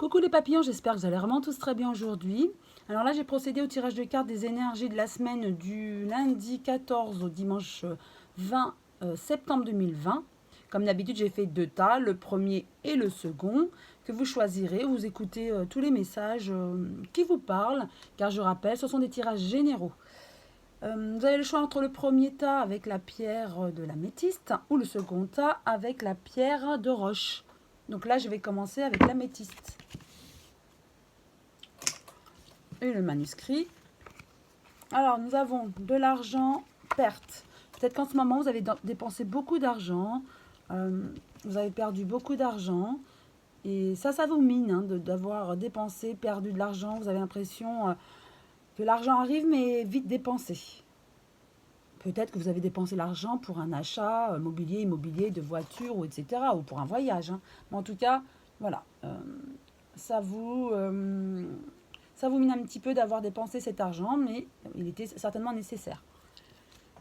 Coucou les papillons, j'espère que vous allez vraiment tous très bien aujourd'hui. Alors là, j'ai procédé au tirage de cartes des énergies de la semaine du lundi 14 au dimanche 20 septembre 2020. Comme d'habitude, j'ai fait deux tas, le premier et le second, que vous choisirez. Vous écoutez tous les messages qui vous parlent, car je rappelle, ce sont des tirages généraux. Vous avez le choix entre le premier tas avec la pierre de l'améthyste ou le second tas avec la pierre de roche. Donc là, je vais commencer avec l'améthyste. Et le manuscrit. Alors, nous avons de l'argent, perte. Peut-être qu'en ce moment, vous avez dépensé beaucoup d'argent. Vous avez perdu beaucoup d'argent. Et ça vous mine hein, d'avoir dépensé, perdu de l'argent. Vous avez l'impression que l'argent arrive, mais vite dépensé. Peut-être que vous avez dépensé l'argent pour un achat immobilier, de voiture, ou etc. Ou pour un voyage. Hein. Mais en tout cas, voilà. Ça vous mine un petit peu d'avoir dépensé cet argent, mais il était certainement nécessaire.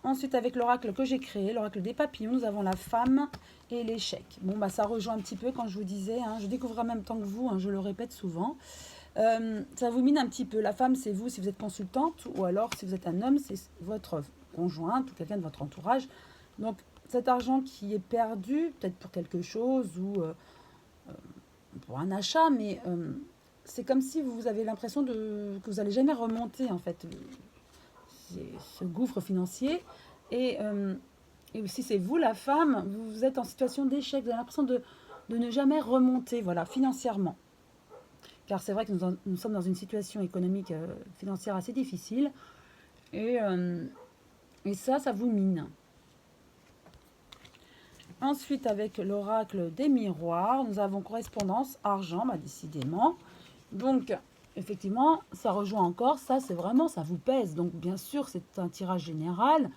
Ensuite, avec l'oracle que j'ai créé, l'oracle des papillons, nous avons la femme et l'échec. Bon, bah ça rejoint un petit peu quand je vous disais, hein, je découvre en même temps que vous, hein, je le répète souvent. Ça vous mine un petit peu. La femme, c'est vous si vous êtes consultante, ou alors si vous êtes un homme, c'est votre conjointe ou quelqu'un de votre entourage. Donc, cet argent qui est perdu, peut-être pour quelque chose ou pour un achat, mais c'est comme si vous avez l'impression que vous n'allez jamais remonter, en fait, ce gouffre financier. Et si c'est vous, la femme, vous êtes en situation d'échec, vous avez l'impression de ne jamais remonter, voilà, financièrement. Car c'est vrai que nous sommes dans une situation économique, financière assez difficile. Et ça vous mine. Ensuite, avec l'oracle des miroirs, nous avons correspondance, argent, bah, décidément. Donc, effectivement, ça rejoint encore, ça c'est vraiment, ça vous pèse. Donc, bien sûr, c'est un tirage général,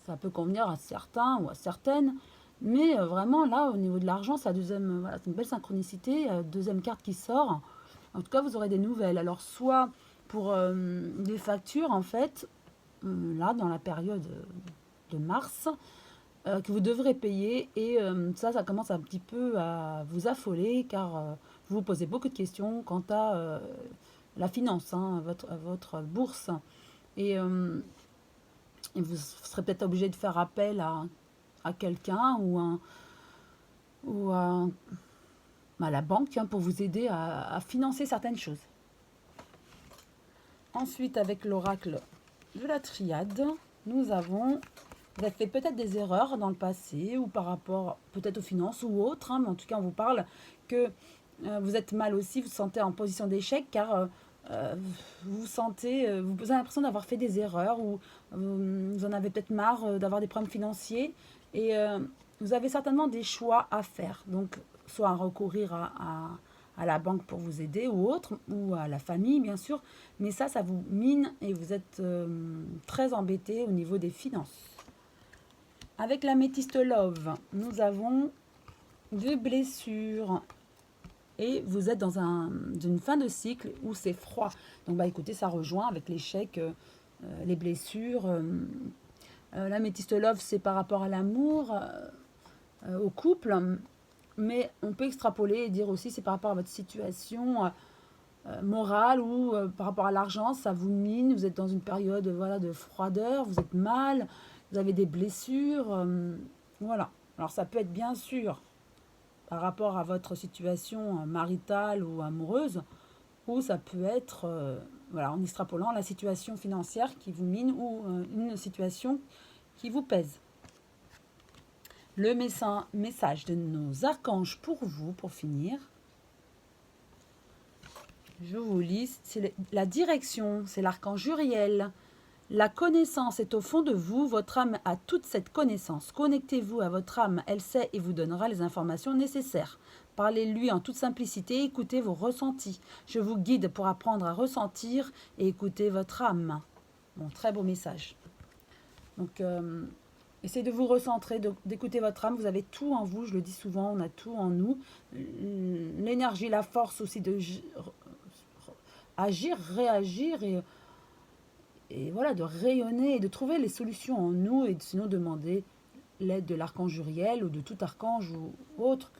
ça peut convenir à certains ou à certaines. Mais vraiment, là, au niveau de l'argent, c'est voilà, une belle synchronicité, deuxième carte qui sort. En tout cas, vous aurez des nouvelles. Alors, soit pour des factures, en fait, là, dans la période de mars, que vous devrez payer. Et ça commence un petit peu à vous affoler, car vous vous posez beaucoup de questions quant à la finance, hein, à votre bourse. Et vous serez peut-être obligé de faire appel à quelqu'un ou à la banque hein, pour vous aider à financer certaines choses. Ensuite, avec l'oracle de la triade, nous avons... Vous avez fait peut-être des erreurs dans le passé ou par rapport peut-être aux finances ou autres, hein, mais en tout cas, on vous parle que vous êtes mal aussi, vous vous sentez en position d'échec car vous avez l'impression d'avoir fait des erreurs ou vous en avez peut-être marre d'avoir des problèmes financiers et vous avez certainement des choix à faire. Donc, soit à recourir à la banque pour vous aider ou autre, ou à la famille bien sûr, mais ça vous mine et vous êtes très embêté au niveau des finances. Avec l'améthyste love, nous avons deux blessures et vous êtes dans une fin de cycle où c'est froid. Donc bah écoutez, ça rejoint avec l'échec, les blessures. L'améthyste love, c'est par rapport à l'amour, au couple, mais on peut extrapoler et dire aussi c'est par rapport à votre situation morale ou par rapport à l'argent, ça vous mine, vous êtes dans une période voilà, de froideur, vous êtes mal, vous avez des blessures, voilà. Alors ça peut être bien sûr par rapport à votre situation maritale ou amoureuse, ou ça peut être voilà, en extrapolant la situation financière qui vous mine ou une situation qui vous pèse. Le message de nos archanges pour vous, pour finir. Je vous lis, c'est la direction, c'est l'archange Uriel. La connaissance est au fond de vous, votre âme a toute cette connaissance. Connectez-vous à votre âme, elle sait et vous donnera les informations nécessaires. Parlez-lui en toute simplicité, écoutez vos ressentis. Je vous guide pour apprendre à ressentir et écouter votre âme. Bon, très beau message. Donc, essayez de vous recentrer, d'écouter votre âme. Vous avez tout en vous, je le dis souvent, on a tout en nous. L'énergie, la force aussi de agir, réagir et voilà, de rayonner et de trouver les solutions en nous et sinon demander l'aide de l'archange Uriel ou de tout archange ou autre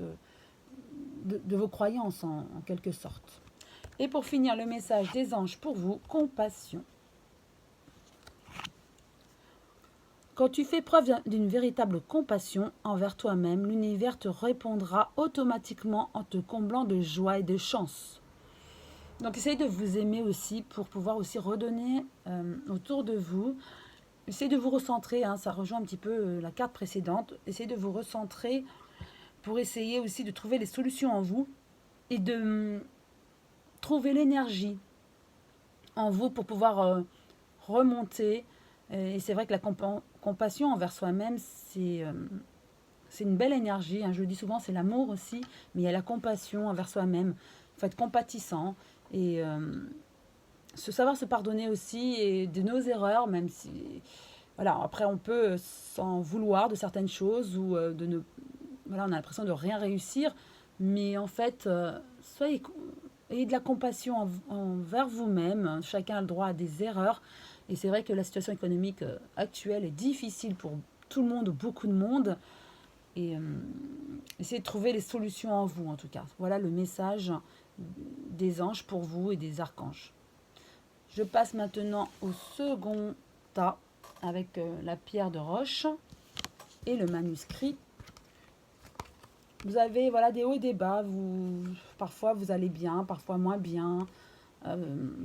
de vos croyances en quelque sorte. Et pour finir, le message des anges pour vous, compassion. Quand tu fais preuve d'une véritable compassion envers toi-même, l'univers te répondra automatiquement en te comblant de joie et de chance. Donc essayez de vous aimer aussi pour pouvoir aussi redonner autour de vous. Essayez de vous recentrer, hein, ça rejoint un petit peu la carte précédente. Essayez de vous recentrer pour essayer aussi de trouver les solutions en vous et de trouver l'énergie en vous pour pouvoir remonter. Et c'est vrai que la compassion envers soi-même, c'est une belle énergie. Hein. Je le dis souvent, c'est l'amour aussi, mais il y a la compassion envers soi-même. Il faut être compatissant et savoir se pardonner aussi et de nos erreurs, même si... Voilà, après on peut s'en vouloir de certaines choses ou de ne... Voilà, on a l'impression de rien réussir, mais en fait, ayez de la compassion envers vous-même. Chacun a le droit à des erreurs. Et c'est vrai que la situation économique actuelle est difficile pour tout le monde ou beaucoup de monde. Et essayez de trouver les solutions en vous, en tout cas. Voilà le message des anges pour vous et des archanges. Je passe maintenant au second tas avec la pierre de roche et le manuscrit. Vous avez voilà, des hauts et des bas. Parfois, vous allez bien, parfois moins bien.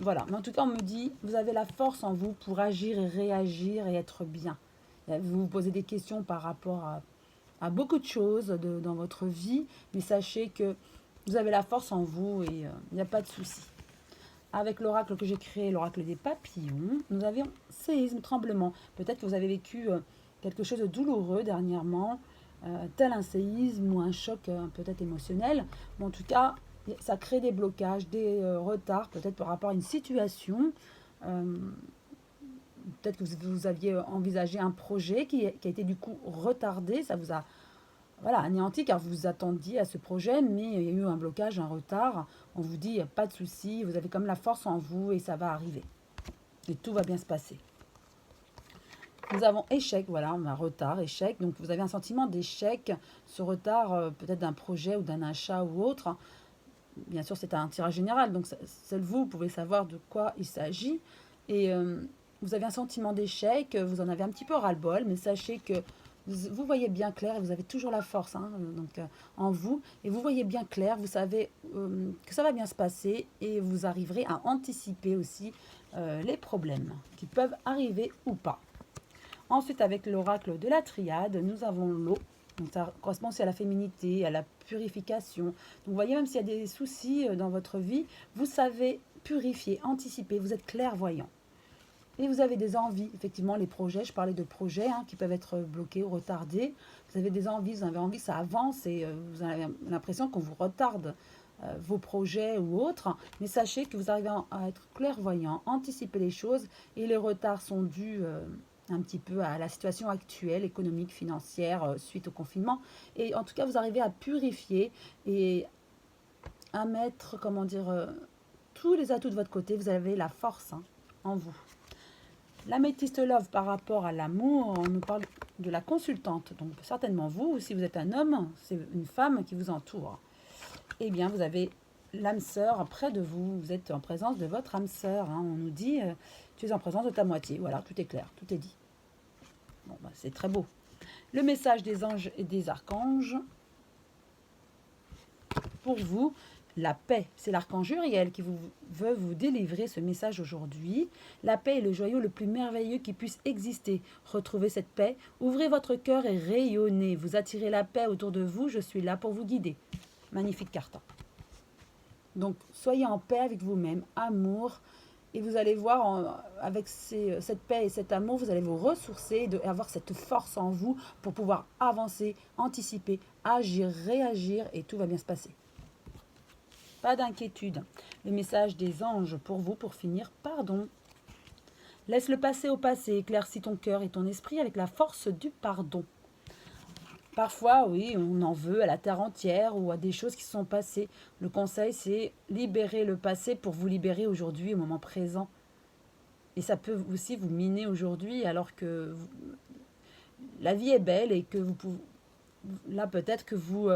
Voilà. Mais en tout cas, on me dit, vous avez la force en vous pour agir et réagir et être bien. Vous vous posez des questions par rapport à beaucoup de choses dans votre vie, mais sachez que vous avez la force en vous et il n'y a pas de souci. Avec l'oracle que j'ai créé, l'oracle des papillons, nous avions séisme, tremblement. Peut-être que vous avez vécu quelque chose de douloureux dernièrement, tel un séisme ou un choc peut-être émotionnel. Mais en tout cas, ça crée des blocages, des retards, peut-être par rapport à une situation. Peut-être que vous aviez envisagé un projet qui a été du coup retardé. Ça vous a anéanti car vous vous attendiez à ce projet, mais il y a eu un blocage, un retard. On vous dit, pas de souci, vous avez comme la force en vous et ça va arriver. Et tout va bien se passer. Nous avons échec, voilà, on a retard, échec. Donc vous avez un sentiment d'échec, ce retard peut-être d'un projet ou d'un achat ou autre. Bien sûr, c'est un tirage général, donc seul vous pouvez savoir de quoi il s'agit. Et vous avez un sentiment d'échec, vous en avez un petit peu ras-le-bol, mais sachez que vous voyez bien clair et vous avez toujours la force en vous. Et vous voyez bien clair, vous savez que ça va bien se passer et vous arriverez à anticiper aussi les problèmes qui peuvent arriver ou pas. Ensuite, avec l'oracle de la triade, nous avons l'eau. Donc ça correspond aussi à la féminité, à la purification. Donc vous voyez, même s'il y a des soucis dans votre vie, vous savez purifier, anticiper, vous êtes clairvoyant. Et vous avez des envies, effectivement, les projets, je parlais de projets qui peuvent être bloqués ou retardés. Vous avez des envies, vous avez envie que ça avance et vous avez l'impression qu'on vous retarde vos projets ou autres. Mais sachez que vous arrivez à être clairvoyant, anticiper les choses et les retards sont dus un petit peu à la situation actuelle, économique, financière, suite au confinement. Et en tout cas, vous arrivez à purifier et à mettre, tous les atouts de votre côté. Vous avez la force en vous. L'améthyste love par rapport à l'amour, on nous parle de la consultante. Donc certainement vous, si vous êtes un homme, c'est une femme qui vous entoure. Eh bien, vous avez l'âme sœur près de vous. Vous êtes en présence de votre âme sœur. On nous dit, tu es en présence de ta moitié. Voilà, tout est clair, tout est dit. Bon, c'est très beau. Le message des anges et des archanges. Pour vous, la paix. C'est l'archange Uriel qui veut vous délivrer ce message aujourd'hui. La paix est le joyau le plus merveilleux qui puisse exister. Retrouvez cette paix, ouvrez votre cœur et rayonnez. Vous attirez la paix autour de vous, je suis là pour vous guider. Magnifique carte. Donc, soyez en paix avec vous-même, amour. Et vous allez voir, avec cette paix et cet amour, vous allez vous ressourcer et avoir cette force en vous pour pouvoir avancer, anticiper, agir, réagir et tout va bien se passer. Pas d'inquiétude. Le message des anges pour vous, pour finir, pardon. Laisse le passé au passé, éclaircis ton cœur et ton esprit avec la force du pardon. Parfois, oui, on en veut à la terre entière ou à des choses qui se sont passées. Le conseil, c'est libérer le passé pour vous libérer aujourd'hui, au moment présent. Et ça peut aussi vous miner aujourd'hui alors que la vie est belle et que vous pouvez... Là, peut-être que vous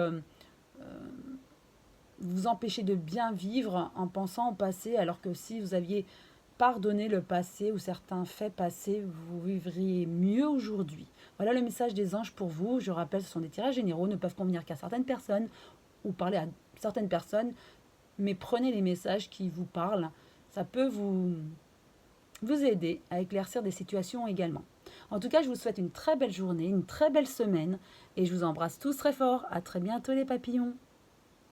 vous empêcher de bien vivre en pensant au passé, alors que si vous aviez pardonné le passé ou certains faits passés, vous vivriez mieux aujourd'hui. Voilà le message des anges pour vous. Je rappelle, ce sont des tirages généraux, ne peuvent convenir qu'à certaines personnes ou parler à certaines personnes, mais prenez les messages qui vous parlent. Ça peut vous aider à éclaircir des situations également. En tout cas, je vous souhaite une très belle journée, une très belle semaine et je vous embrasse tous très fort. À très bientôt les papillons.